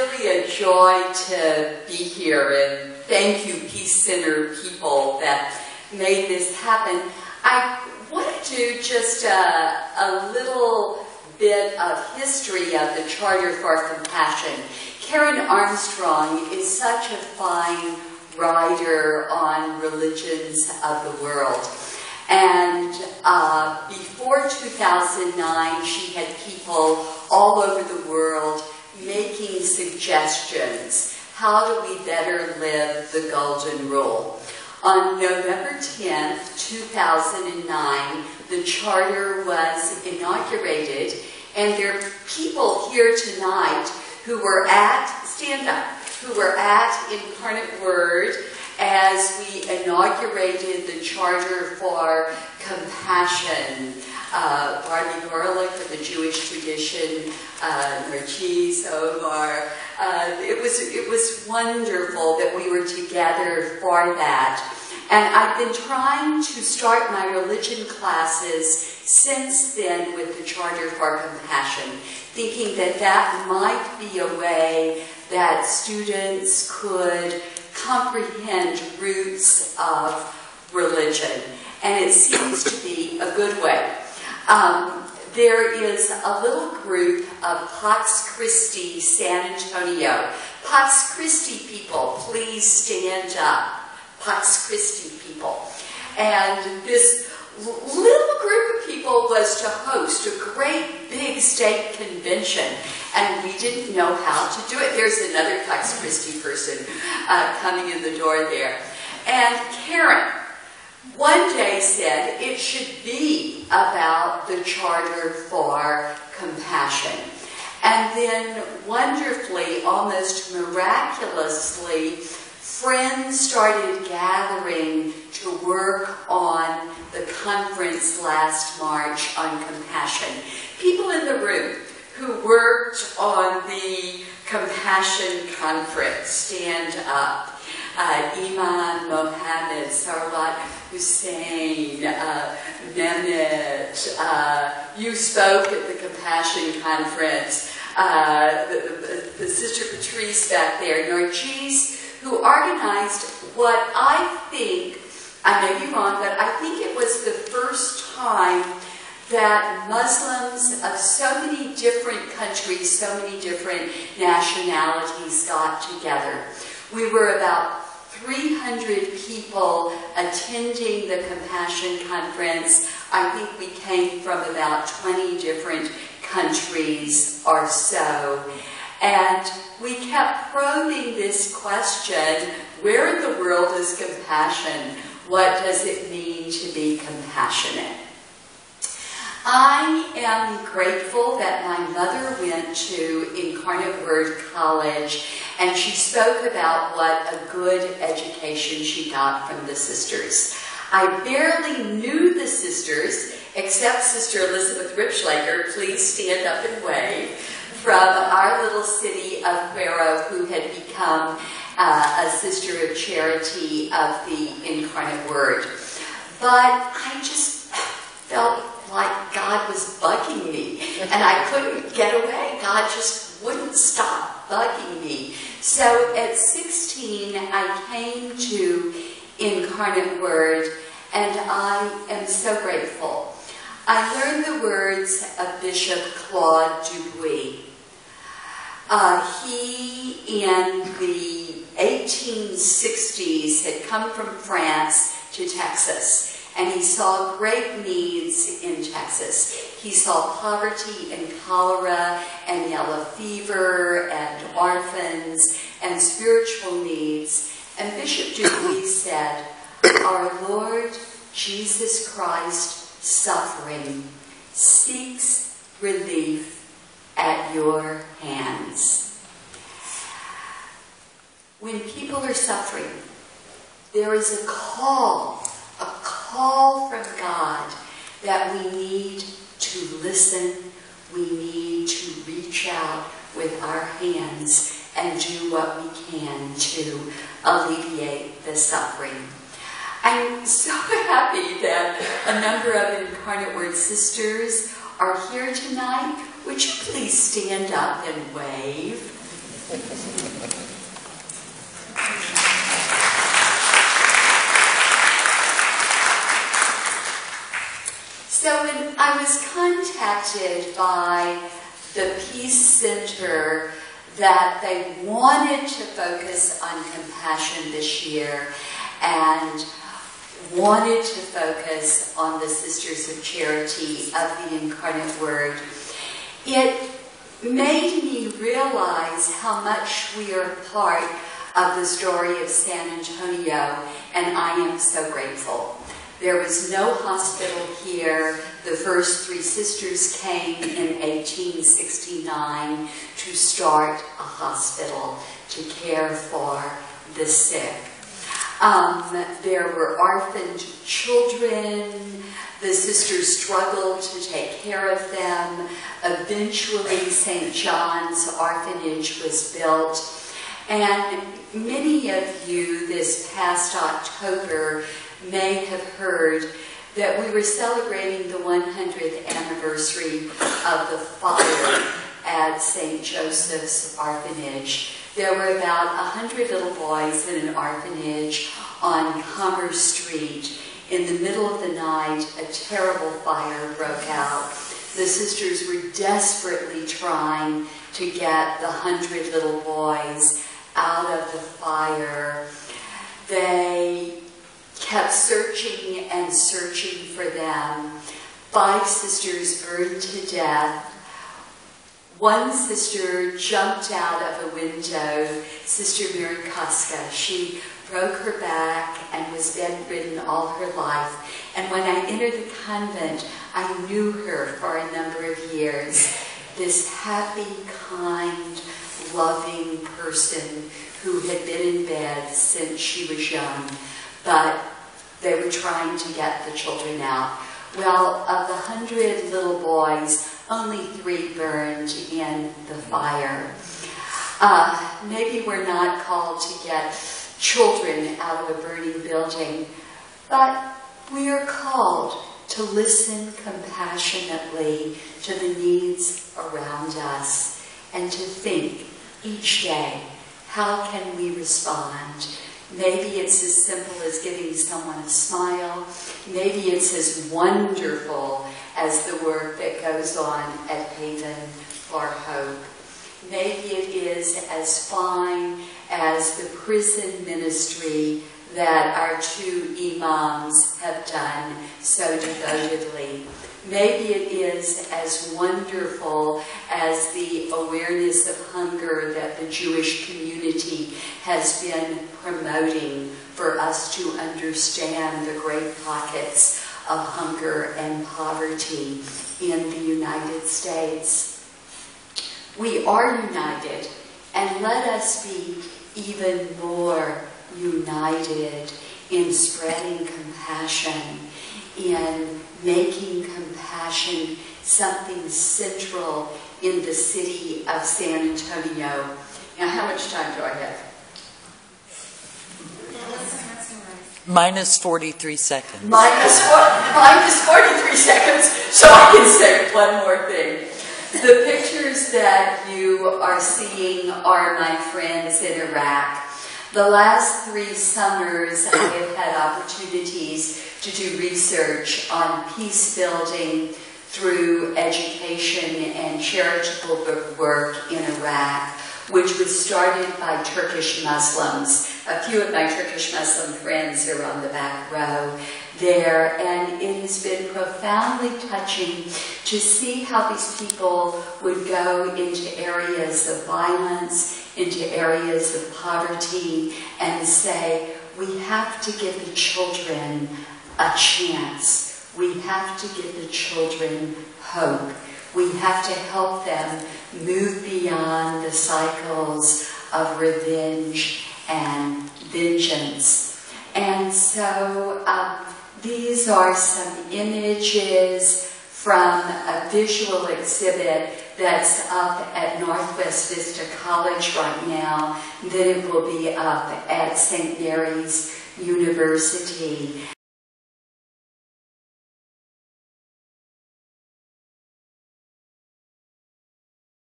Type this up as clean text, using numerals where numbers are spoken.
really a joy to be here, and thank you, Peace Center people, that made this happen. I want to do just a little bit of history of the Charter for Compassion. Karen Armstrong is such a fine writer on religions of the world. And before 2009, she had people all over the world making suggestions. How do we better live the Golden Rule? On November 10th, 2009, the Charter was inaugurated, and there are people here tonight who were at, stand up, who were at Incarnate Word as we inaugurated the Charter for Compassion. Barbie Gorlick of the Jewish tradition, Narcisse, Omar. It was wonderful that we were together for that. And I've been trying to start my religion classes since then with the Charter for Compassion, thinking that that might be a way that students could comprehend roots of religion. And it seems to be a good way. There is a little group of Pax Christi San Antonio. Pax Christi people, please stand up. Pax Christi people. And this little group of people was to host a great big state convention, and we didn't know how to do it. There's another Pax Christi person coming in the door there. And Karen one day said it should be about the Charter for Compassion. And then wonderfully, almost miraculously, friends started gathering to work on the conference last March on compassion. People in the room who worked on the Compassion Conference, stand up. Iman Mohammed, Sarwat Hussein, Mehmet, you spoke at the Compassion Conference, the Sister Patrice back there, Narcisse, who organized what I think, I may be wrong, but I think it was the first time that Muslims of so many different countries, so many different nationalities got together. We were about 300 people attending the Compassion Conference. I think we came from about 20 different countries or so. And we kept probing this question, where in the world is compassion? What does it mean to be compassionate? I am grateful that my mother went to Incarnate Word College, and she spoke about what a good education she got from the sisters. I barely knew the sisters, except Sister Elizabeth Ripschlager, please stand up and wave, from our little city of Cuero, who had become a Sister of Charity of the Incarnate Word. But I just felt like God was bugging me, and I couldn't get away. God just wouldn't stop bugging me. So at 16, I came to Incarnate Word, and I am so grateful. I learned the words of Bishop Claude Dubuis. He, in the 1860s, had come from France to Texas. And he saw great needs in Texas. He saw poverty and cholera and yellow fever and orphans and spiritual needs. And Bishop Dubuis said, our Lord Jesus Christ, suffering, seeks relief at your hands. When people are suffering, there is a call from God that we need to listen, we need to reach out with our hands and do what we can to alleviate the suffering. I'm so happy that a number of Incarnate Word sisters are here tonight. Would you please stand up and wave? So when I was contacted by the Peace Center that they wanted to focus on compassion this year and wanted to focus on the Sisters of Charity of the Incarnate Word, it made me realize how much we are part of the story of San Antonio, and I am so grateful. There was no hospital here. The first three sisters came in 1869 to start a hospital to care for the sick. There were orphaned children. The sisters struggled to take care of them. Eventually, St. John's Orphanage was built. And many of you this past October may have heard that we were celebrating the 100th anniversary of the fire at St. Joseph's Orphanage. There were about 100 little boys in an orphanage on Commerce Street. In the middle of the night, a terrible fire broke out. The sisters were desperately trying to get the 100 little boys out of the fire. They kept searching and searching for them. 5 sisters burned to death. One sister jumped out of a window, Sister Mary Koska. She broke her back and was bedridden all her life. And when I entered the convent, I knew her for a number of years. This happy, kind, loving person who had been in bed since she was young. But they were trying to get the children out. Well, of the 100 little boys, only 3 burned in the fire. Maybe we're not called to get children out of a burning building, but we are called to listen compassionately to the needs around us and to think each day, how can we respond? Maybe it's as simple as giving someone a smile. Maybe it's as wonderful as the work that goes on at Haven for Hope. Maybe it is as fine as the prison ministry that our 2 imams have done so devotedly. Maybe it is as wonderful as the awareness of hunger that the Jewish community has been promoting for us to understand the great pockets of hunger and poverty in the United States. We are united, and let us be even more united in spreading compassion, in making compassion something central in the city of San Antonio. Now, how much time do I have? Minus 43 seconds. Minus 43 seconds, so I can say one more thing. The pictures that you are seeing are my friends in Iraq. The last 3 summers, I have had opportunities to do research on peace building through education and charitable work in Iraq, which was started by Turkish Muslims. A few of my Turkish Muslim friends are on the back row there, and it has been profoundly touching to see how these people would go into areas of violence, into areas of poverty, and say, we have to give the children a chance. We have to give the children hope. We have to help them move beyond the cycles of revenge and vengeance. And so these are some images from a visual exhibit that's up at Northwest Vista College right now. Then it will be up at St. Mary's University.